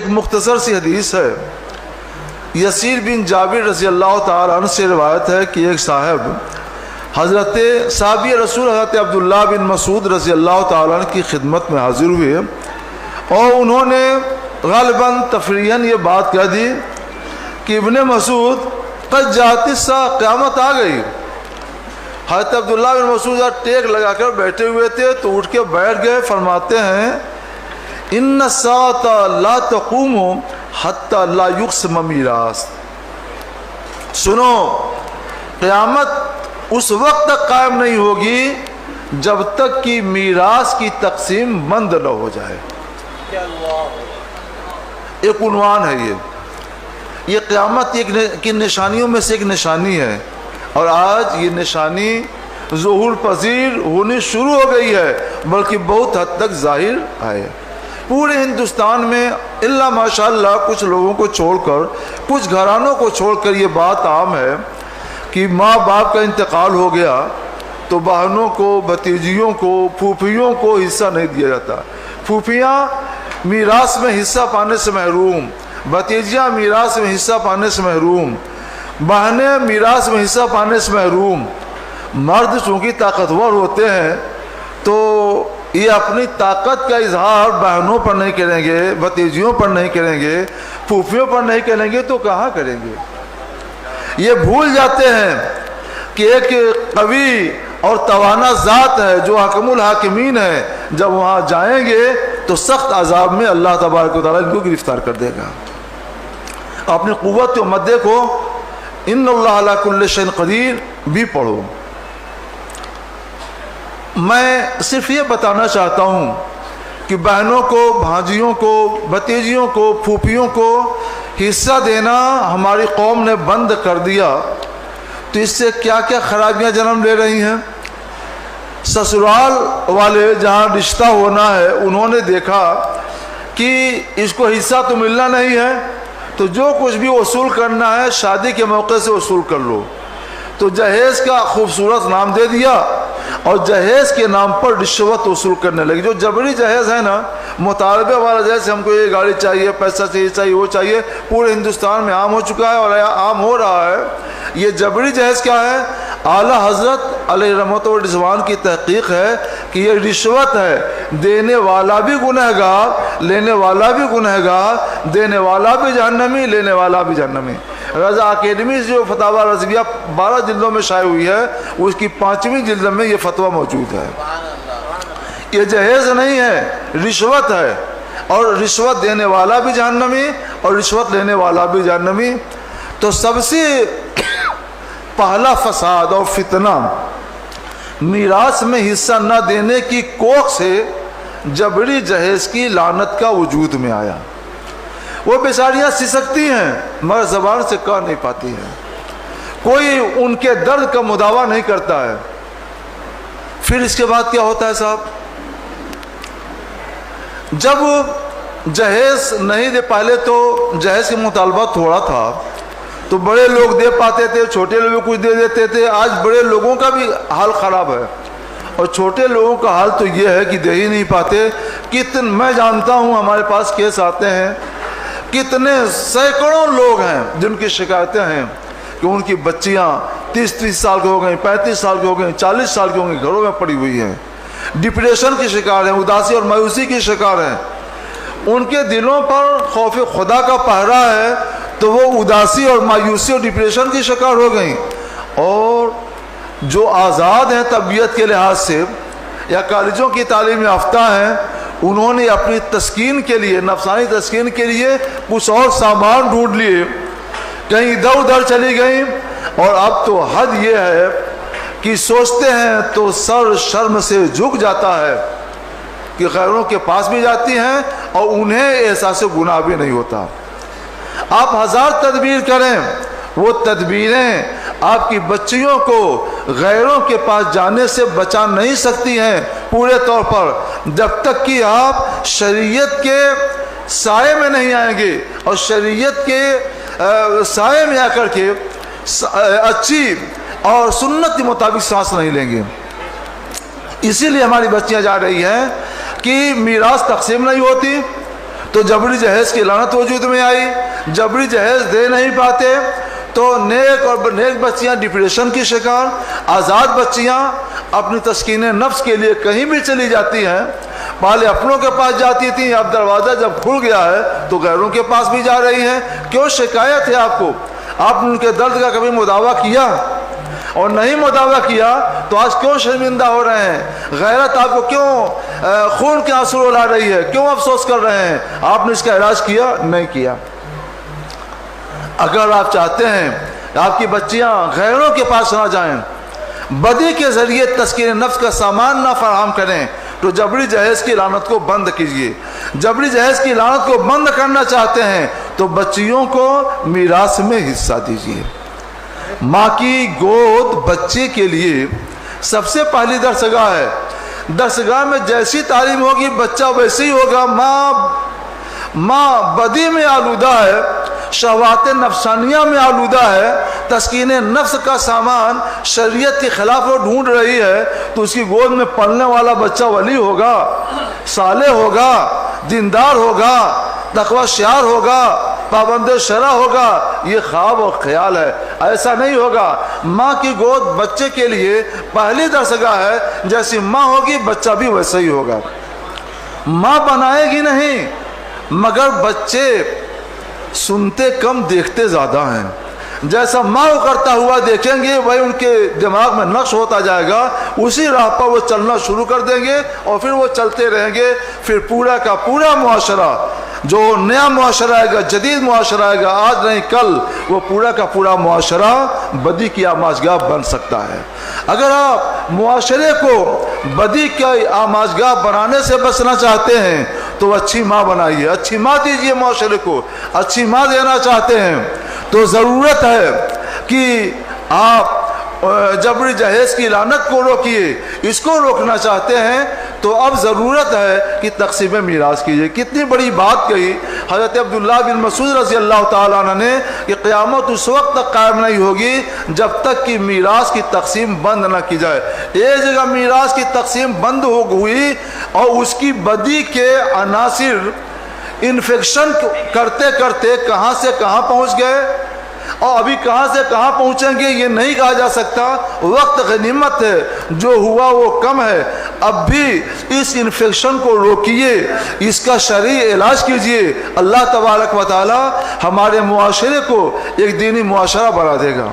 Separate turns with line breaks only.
ایک مختصر سی حدیث ہے. یسیر بن جابر رضی اللہ تعالیٰ عنہ سے روایت ہے کہ ایک صاحب صحابی رسول حضرت عبداللہ بن مسعود رضی اللہ تعالیٰ عنہ کی خدمت میں حاضر ہوئے اور انہوں نے غالباً تفریحاً یہ بات کہہ دی کہ ابن مسعود قد جاءت الساعہ، قیامت آ گئی. حضرت عبداللہ بن مسعود ٹیک لگا کر بیٹھے ہوئے تھے تو اٹھ کے بیٹھ گئے. فرماتے ہیں ان الساعة لا تقوم حتى لا يقسم میراث. سنو، قیامت اس وقت تک قائم نہیں ہوگی جب تک کہ میراث کی تقسیم بند نہ ہو جائے. ایک عنوان ہے یہ قیامت کی نشانیوں میں سے ایک نشانی ہے، اور آج یہ نشانی ظہور پذیر ہونی شروع ہو گئی ہے، بلکہ بہت حد تک ظاہر ہے. پورے ہندوستان میں الا ماشاءاللہ کچھ لوگوں کو چھوڑ کر، کچھ گھرانوں کو چھوڑ کر یہ بات عام ہے کہ ماں باپ کا انتقال ہو گیا تو بہنوں کو، بھتیجیوں کو، پھوپھیوں کو حصہ نہیں دیا جاتا. پھوپھیاں میراث میں حصہ پانے سے محروم، بھتیجیاں میراث میں حصہ پانے سے محروم، بہنیں میراث میں حصہ پانے سے محروم. مرد چونکہ طاقتور ہوتے ہیں تو یہ اپنی طاقت کا اظہار بہنوں پر نہیں کریں گے، بھتیجیوں پر نہیں کریں گے، پھوپھیوں پر نہیں کریں گے تو کہاں کریں گے؟ یہ بھول جاتے ہیں کہ ایک قوی اور توانا ذات ہے جو حکم الحاکمین ہے، جب وہاں جائیں گے تو سخت عذاب میں اللہ تبارک و تعالیٰ ان کو گرفتار کر دے گا. اپنی قوت و مدے کو ان اللہ علی کل شیء قدیر بھی پڑھو. میں صرف یہ بتانا چاہتا ہوں کہ بہنوں کو، بھانجیوں کو، بھتیجیوں کو، پھوپھیوں کو حصہ دینا ہماری قوم نے بند کر دیا تو اس سے کیا کیا خرابیاں جنم لے رہی ہیں. سسرال والے جہاں رشتہ ہونا ہے انہوں نے دیکھا کہ اس کو حصہ تو ملنا نہیں ہے تو جو کچھ بھی وصول کرنا ہے شادی کے موقع سے وصول کر لو. تو جہیز کا خوبصورت نام دے دیا اور جہیز کے نام پر رشوت وصول کرنے لگی. جو جبری جہیز ہے نا، مطالبے والا جہیز، ہم کو یہ گاڑی چاہیے، پیسہ چاہیے، وہ چاہیے، پورے ہندوستان میں عام ہو چکا ہے اور عام ہو رہا ہے. یہ جبری جہیز کیا ہے؟ اعلیٰ حضرت علیہ رحمت و رضوان کی تحقیق ہے کہ یہ رشوت ہے. دینے والا بھی گنہگار، لینے والا بھی گنہگار، دینے والا بھی جہنمی، لینے والا بھی جہنمی. رضا اکیڈمی جو فتاوی رضویہ 12 جلدوں میں شائع ہوئی ہے، اس کی 5ویں جلد میں یہ فتویٰ موجود ہے. یہ جہیز نہیں ہے، رشوت ہے، اور رشوت دینے والا بھی جہنمی اور رشوت لینے والا بھی جہنمی. تو سب سے پہلا فساد اور فتنہ میراث میں حصہ نہ دینے کی کوکھ سے جبری جہیز کی لعنت کا وجود میں آیا. وہ بیچاریاں سسکتی ہیں مگر زبان سے کہہ نہیں پاتی ہیں، کوئی ان کے درد کا مداوع نہیں کرتا ہے. پھر اس کے بعد کیا ہوتا ہے صاحب؟ جب جہیز نہیں دے، پہلے تو جہیز کا مطالبہ تھوڑا تھا تو بڑے لوگ دے پاتے تھے، چھوٹے لوگ کچھ دے دیتے تھے. آج بڑے لوگوں کا بھی حال خراب ہے اور چھوٹے لوگوں کا حال تو یہ ہے کہ دے ہی نہیں پاتے. میں جانتا ہوں، ہمارے پاس کیس آتے ہیں، کتنے سینکڑوں لوگ ہیں جن کی شکایتیں ہیں کہ ان کی بچیاں 30 سال کی ہو گئیں، 35 سال کی ہو گئیں، 40 سال کی ہوں گی، گھروں میں پڑی ہوئی ہیں، ڈپریشن کی شکار ہیں، اداسی اور مایوسی کی شکار ہیں. ان کے دلوں پر خوف خدا کا پہرا ہے تو وہ اداسی اور مایوسی اور ڈپریشن کی شکار ہو گئیں. اور جو آزاد ہیں طبیعت کے لحاظ سے یا کالجوں کی تعلیم یافتہ ہیں، انہوں نے اپنی تسکین کے لیے، نفسانی تسکین کے لیے کچھ اور سامان ڈھونڈ لیے، کہیں ادھر ادھر چلی گئیں. اور اب تو حد یہ ہے کہ سوچتے ہیں تو سر شرم سے جھک جاتا ہے کہ غیروں کے پاس بھی جاتی ہیں اور انہیں احساس گناہ بھی نہیں ہوتا. آپ 1000 تدبیر کریں، وہ تدبیریں آپ کی بچیوں کو غیروں کے پاس جانے سے بچا نہیں سکتی ہیں پورے طور پر، جب تک کہ آپ شریعت کے سائے میں نہیں آئیں گے اور شریعت کے سائے میں آ کر کے اچھی اور سنت کے مطابق سانس نہیں لیں گے. اسی لیے ہماری بچیاں جا رہی ہیں کہ میراث تقسیم نہیں ہوتی تو جبری جہیز کی لعنت وجود میں آئی. جبری جہیز دے نہیں پاتے تو نیک بچیاں ڈپریشن کی شکار. آزاد بچیاں اپنی تسکین نفس کے لیے کہیں بھی چلی جاتی ہیں. پہلے اپنوں کے پاس جاتی تھیں، اب دروازہ جب کھل گیا ہے تو غیروں کے پاس بھی جا رہی ہیں. کیوں شکایت ہے آپ کو؟ آپ نے ان کے درد کا کبھی مداوع کیا؟ اور نہیں مداوع کیا تو آج کیوں شرمندہ ہو رہے ہیں؟ غیرت آپ کو کیوں خون کے آنسو رلا رہی ہے؟ کیوں افسوس کر رہے ہیں؟ آپ نے اس کا علاج کیا؟ نہیں کیا. اگر آپ چاہتے ہیں کہ آپ کی بچیاں غیروں کے پاس نہ جائیں، بدی کے ذریعے تسکین نفس کا سامان نہ فراہم کریں، تو جبری جہیز کی لعنت کو بند کیجیے. جبری جہیز کی لعنت کو بند کرنا چاہتے ہیں تو بچیوں کو میراث میں حصہ دیجیے. ماں کی گود بچے کے لیے سب سے پہلی درسگاہ ہے. درسگاہ میں جیسی تعلیم ہوگی بچہ ویسے ہی ہوگا. ماں بدی میں آلودہ ہے، شہوات نفسانیہ میں آلودہ ہے، تسکین نفس کا سامان شریعت کے خلاف وہ ڈھونڈ رہی ہے، تو اس کی گود میں پلنے والا بچہ ولی ہوگا، صالح ہوگا، دیندار ہوگا، تقوی شعار ہوگا، پابند شرع ہوگا. یہ خواب و خیال ہے، ایسا نہیں ہوگا. ماں کی گود بچے کے لیے پہلی درسگاہ ہے. جیسی ماں ہوگی بچہ بھی ویسا ہی ہوگا. ماں بنائے گی نہیں، مگر بچے سنتے کم دیکھتے زیادہ ہیں. جیسا ماں کرتا ہوا دیکھیں گے وہی ان کے دماغ میں نقش ہوتا جائے گا، اسی راہ پر وہ چلنا شروع کر دیں گے اور پھر وہ چلتے رہیں گے. پھر پورا کا پورا معاشرہ، جو نیا معاشرہ آئے گا، جدید معاشرہ آئے گا، آج نہیں کل، وہ پورا کا پورا معاشرہ بدی کی آماجگاہ بن سکتا ہے. اگر آپ معاشرے کو بدی کی آماجگاہ بنانے سے بچنا چاہتے ہیں تو اچھی ماں بنائیے، اچھی ماں دیجیے. معاشرے کو اچھی ماں دینا چاہتے ہیں تو ضرورت ہے کہ آپ جبری جہیز کی لعنت کو روکیے. اس کو روکنا چاہتے ہیں تو اب ضرورت ہے کہ تقسیم میراث کیجیے. کتنی بڑی بات کہی حضرت عبداللہ بن مسعود رضی اللہ تعالیٰ عنہ نے کہ قیامت اس وقت تک قائم نہیں ہوگی جب تک کہ میراث کی تقسیم بند نہ کی جائے. ایک جگہ میراث کی تقسیم بند ہو ہوئی اور اس کی بدی کے عناصر انفیکشن کرتے کرتے کہاں سے کہاں پہنچ گئے اور ابھی کہاں سے کہاں پہنچیں گے یہ نہیں کہا جا سکتا. وقت غنیمت ہے، جو ہوا وہ کم ہے. اب بھی اس انفیکشن کو روکیے، اس کا شرعی علاج کیجیے. اللہ تبارک و تعالی ہمارے معاشرے کو ایک دینی معاشرہ بنا دے گا.